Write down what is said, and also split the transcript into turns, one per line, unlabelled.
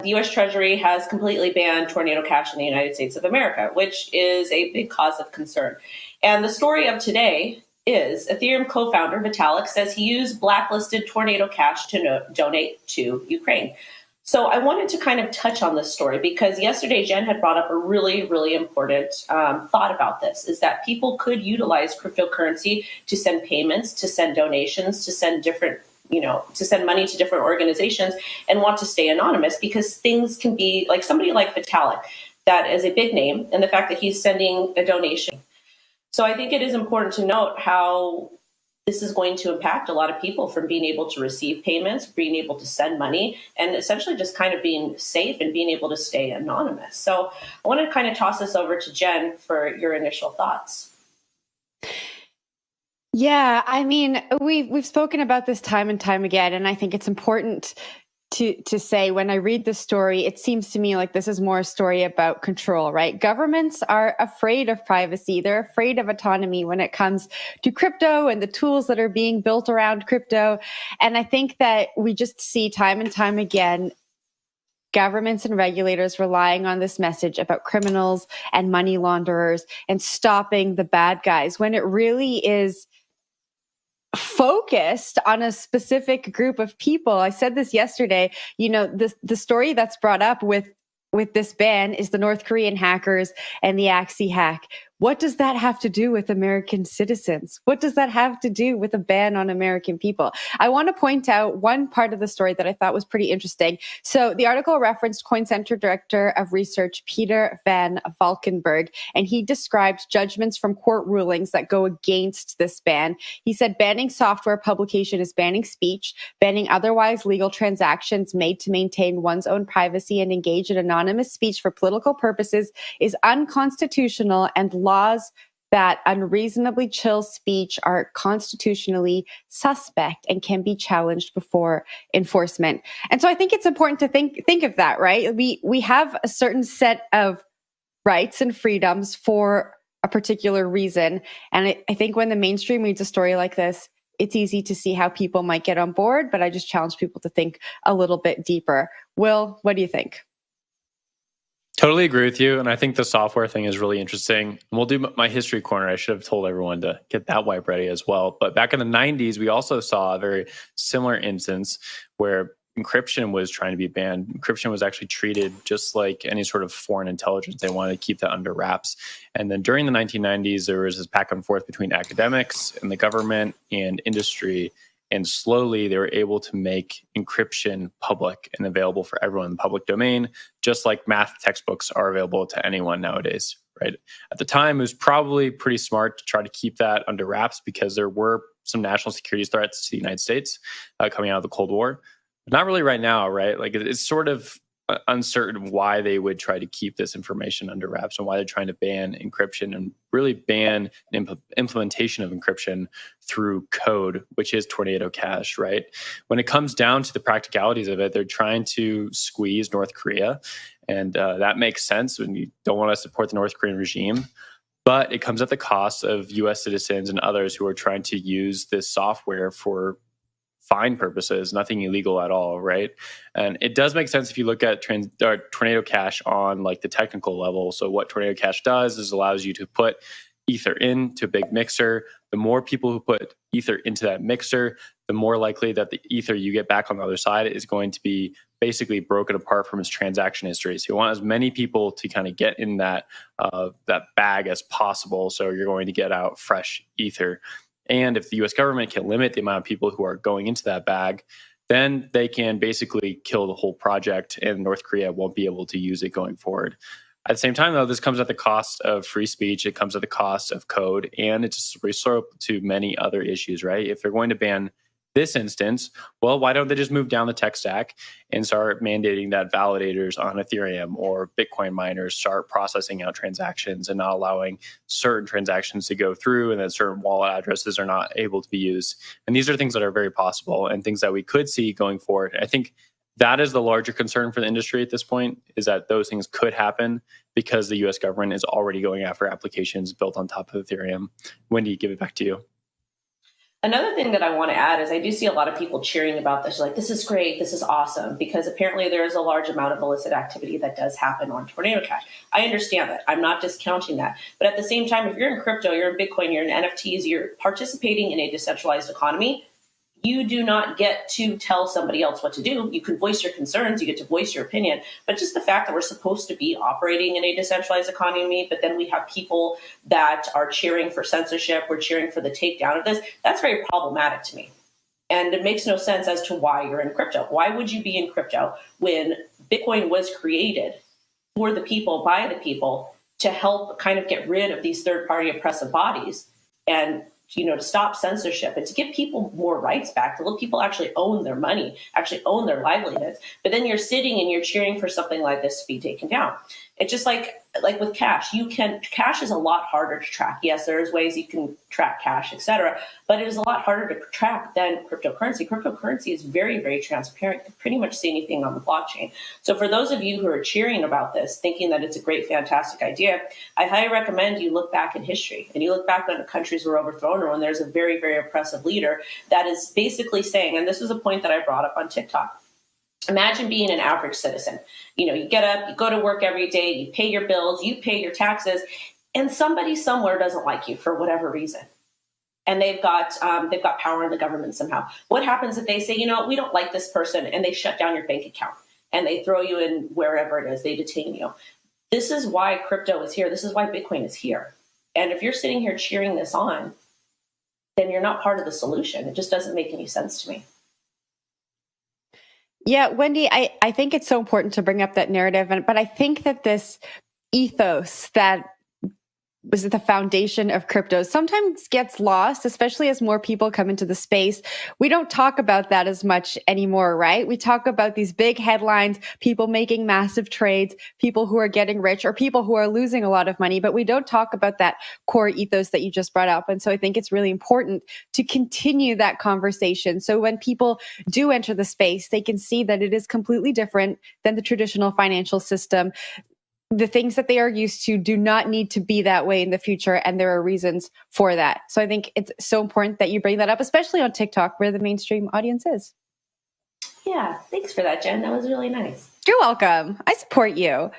The U.S. Treasury has completely banned tornado cash in the United States of America, which is a big cause of concern. And the story of today is Ethereum co-founder Vitalik says he used blacklisted tornado cash to donate to Ukraine. So I wanted to kind of touch on this story because yesterday Jen had brought up a really, really important thought about this, is that people could utilize cryptocurrency to send payments, to send donations, to send different, to send money to different organizations and want to stay anonymous because things can be like somebody like Vitalik, that is a big name, and the fact that he's sending a donation. So I think it is important to note how this is going to impact a lot of people from being able to receive payments, being able to send money, and essentially just kind of being safe and being able to stay anonymous. So I want to kind of toss this over to Jen for your initial thoughts.
Yeah, I mean, we've spoken about this time and time again, and I think it's important to say when I read the story, it seems to me like this is more a story about control, right? Governments are afraid of privacy. They're afraid of autonomy when it comes to crypto and the tools that are being built around crypto. And I think that we just see time and time again governments and regulators relying on this message about criminals and money launderers and stopping the bad guys when it really is focused on a specific group of people. I said this yesterday, the story that's brought up with this ban is the North Korean hackers and the Axie hack. What does that have to do with American citizens? What does that have to do with a ban on American people? I want to point out one part of the story that I thought was pretty interesting. So the article referenced Coin Center Director of Research, Peter van Valkenburg, and he described judgments from court rulings that go against this ban. He said banning software publication is banning speech, banning otherwise legal transactions made to maintain one's own privacy and engage in anonymous speech for political purposes is unconstitutional, and laws that unreasonably chill speech are constitutionally suspect and can be challenged before enforcement. And so I think it's important to think of that, right? We have a certain set of rights and freedoms for a particular reason. And I think when the mainstream reads a story like this, it's easy to see how people might get on board, but I just challenge people to think a little bit deeper. Will, what do you think?
Totally agree with you. And I think the software thing is really interesting. And we'll do my history corner. I should have told everyone to get that wipe ready as well. But back in the 90s, we also saw a very similar instance where encryption was trying to be banned. Encryption was actually treated just like any sort of foreign intelligence. They wanted to keep that under wraps. And then during the 1990s, there was this back and forth between academics and the government and industry. And slowly they were able to make encryption public and available for everyone in the public domain, just like math textbooks are available to anyone nowadays, right? At the time, it was probably pretty smart to try to keep that under wraps because there were some national security threats to the United States coming out of the Cold War. But not really right now, right? Like it's sort of uncertain why they would try to keep this information under wraps and why they're trying to ban encryption and really ban implementation of encryption through code, which is tornado cash, right? When it comes down to the practicalities of it, they're trying to squeeze North Korea. And that makes sense when you don't want to support the North Korean regime. But it comes at the cost of US citizens and others who are trying to use this software for fine purposes, nothing illegal at all, right? And it does make sense if you look at Tornado Cash on like the technical level. So what Tornado Cash does is allows you to put Ether into a big mixer. The more people who put Ether into that mixer, the more likely that the Ether you get back on the other side is going to be basically broken apart from its transaction history. So you want as many people to kind of get in that bag as possible. So you're going to get out fresh Ether. And if the US government can limit the amount of people who are going into that bag, then they can basically kill the whole project and North Korea won't be able to use it going forward. At the same time, though, this comes at the cost of free speech. It comes at the cost of code, and it's resort to many other issues, right? If they're going to ban this instance, well, why don't they just move down the tech stack and start mandating that validators on Ethereum or Bitcoin miners start processing out transactions and not allowing certain transactions to go through, and then certain wallet addresses are not able to be used. And these are things that are very possible and things that we could see going forward. I think that is the larger concern for the industry at this point, is that those things could happen because the US government is already going after applications built on top of Ethereum. Wendy, give it back to you.
Another thing that I want to add is I do see a lot of people cheering about this, like, this is great, this is awesome, because apparently there is a large amount of illicit activity that does happen on Tornado Cash. I understand that. I'm not discounting that. But at the same time, if you're in crypto, you're in Bitcoin, you're in NFTs, you're participating in a decentralized economy, you do not get to tell somebody else what to do. You can voice your concerns, you get to voice your opinion, but just the fact that we're supposed to be operating in a decentralized economy, but then we have people that are cheering for censorship, we're cheering for the takedown of this, that's very problematic to me. And it makes no sense as to why you're in crypto. Why would you be in crypto when Bitcoin was created for the people, by the people, to help kind of get rid of these third-party oppressive bodies and to stop censorship and to give people more rights back, to let people actually own their money, actually own their livelihoods. But then you're sitting and you're cheering for something like this to be taken down. It's just like with cash, cash is a lot harder to track. Yes, there's ways you can track cash, etc., but it is a lot harder to track than cryptocurrency. Cryptocurrency is very, very transparent. You can pretty much see anything on the blockchain. So for those of you who are cheering about this, thinking that it's a great, fantastic idea, I highly recommend you look back in history and you look back when countries were overthrown or when there's a very, very oppressive leader that is basically saying, and this is a point that I brought up on TikTok, imagine being an average citizen. You get up, you go to work every day, you pay your bills, you pay your taxes, and somebody somewhere doesn't like you for whatever reason. And they've got power in the government somehow. What happens if they say, we don't like this person, and they shut down your bank account and they throw you in wherever it is, they detain you? This is why crypto is here. This is why Bitcoin is here. And if you're sitting here cheering this on, then you're not part of the solution. It just doesn't make any sense to me.
Yeah, Wendy, I think it's so important to bring up that narrative, but I think that this ethos that was at the foundation of crypto sometimes gets lost, especially as more people come into the space. We don't talk about that as much anymore, right? We talk about these big headlines, people making massive trades, people who are getting rich, or people who are losing a lot of money, but we don't talk about that core ethos that you just brought up. And so I think it's really important to continue that conversation. So when people do enter the space, they can see that it is completely different than the traditional financial system. The things that they are used to do not need to be that way in the future, and there are reasons for that. So I think it's so important that you bring that up, especially on TikTok, where the mainstream audience is.
Yeah, thanks for that, Jen. That was really nice.
You're welcome. I support you.